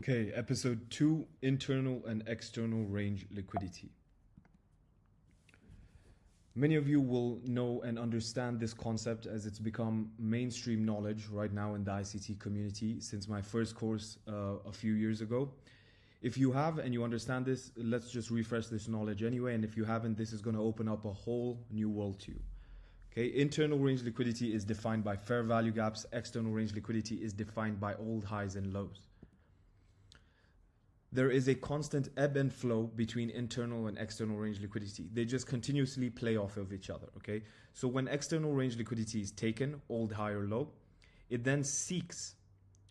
Okay, episode 2, internal and external range liquidity. Many of you will know and understand this concept as it's become mainstream knowledge right now in the ICT community since my first course a few years ago. If you have and you understand this, let's just refresh this knowledge anyway. And if you haven't, this is going to open up a whole new world to you. Okay, internal range liquidity is defined by fair value gaps. External range liquidity is defined by old highs and lows. There is a constant ebb and flow between internal and external range liquidity. They just continuously play off of each other, okay? So when external range liquidity is taken, old high or low, it then seeks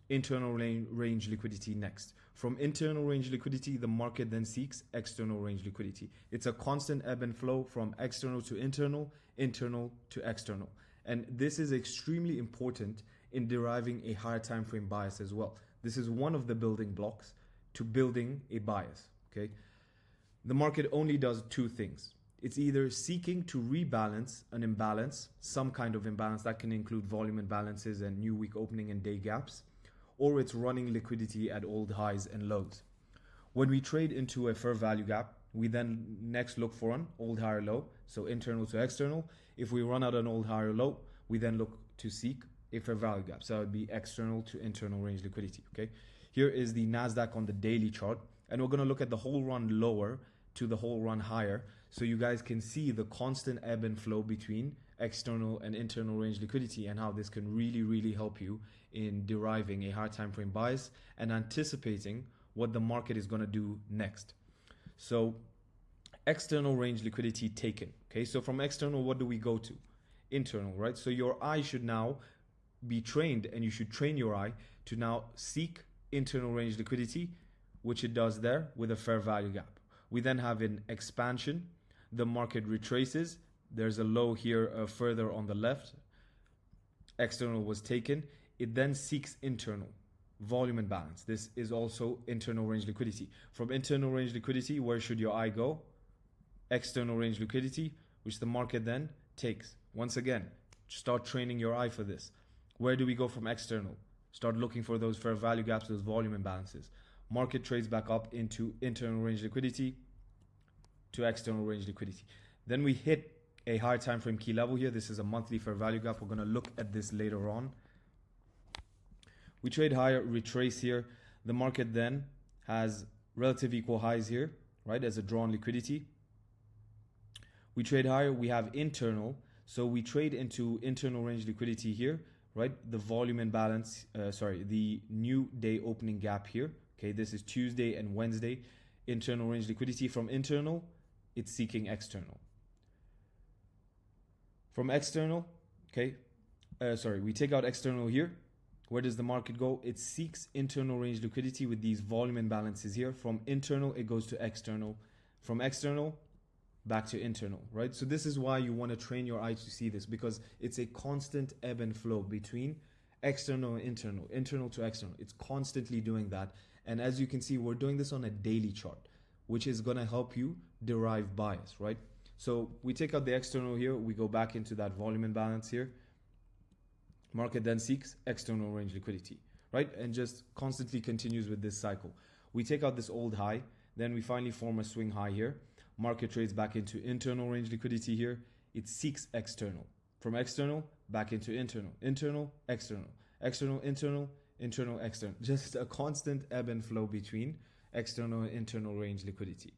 internal range liquidity next. From internal range liquidity, the market then seeks external range liquidity. It's a constant ebb and flow from external to internal, internal to external. And this is extremely important in deriving a higher time frame bias as well. This is one of the building blocks to building a bias, okay? The market only does two things. It's either seeking to rebalance an imbalance, some kind of imbalance that can include volume imbalances and new week opening and day gaps, or it's running liquidity at old highs and lows. When we trade into a fair value gap, we then next look for an old high or low, so internal to external. If we run out an old high or low, we then look to seek a fair value gap. So it would be external to internal range liquidity, okay? Here is the NASDAQ on the daily chart, and we're going to look at the whole run lower to the whole run higher, so you guys can see the constant ebb and flow between external and internal range liquidity and how this can really help you in deriving a higher time frame bias and anticipating what the market is going to do next. So external range liquidity taken. Okay, so from external, what do we go to? Internal, right? So your eye should now be trained, and you should train your eye to now seek internal range liquidity, which it does there with a fair value gap. We then have an expansion. The market retraces. There's a low here further on the left. External was taken. It then seeks internal volume and balance. This is also internal range liquidity. From internal range liquidity, where should your eye go? External range liquidity, which the market then takes. Once again, start training your eye for this. Where do we go from external? Start looking for those fair value gaps, those volume imbalances. Market trades back up into internal range liquidity to external range liquidity. Then we hit a higher time frame key level here. This is a monthly fair value gap. We're going to look at this later on. We trade higher, retrace here. The market then has relative equal highs here, right, as a drawn liquidity. We trade higher, we have internal. So we trade into internal range liquidity here, right? The volume imbalance, the new day opening gap here. Okay, this is Tuesday and Wednesday. Internal range liquidity. From internal, it's seeking external. From external, okay, we take out external here. Where does the market go? It seeks internal range liquidity with these volume imbalances here. From internal, it goes to external. From external, back to internal, right? So this is why you want to train your eye to see this, because it's a constant ebb and flow between external and internal, internal to external. It's constantly doing that. And as you can see, we're doing this on a daily chart, which is going to help you derive bias, right? So we take out the external here. We go back into that volume imbalance here. Market then seeks external range liquidity, right? And just constantly continues with this cycle. We take out this old high. Then we finally form a swing high here. Market trades back into internal range liquidity here. It seeks external. From external, back into internal. Internal, external. External, internal, internal, external. Just a constant ebb and flow between external and internal range liquidity.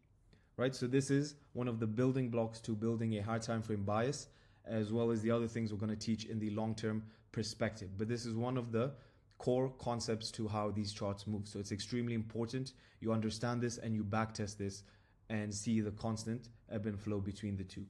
Right? So this is one of the building blocks to building a high time frame bias, as well as the other things we're going to teach in the long-term perspective. But this is one of the core concepts to how these charts move. So it's extremely important you understand this and you backtest this and see the constant ebb and flow between the two.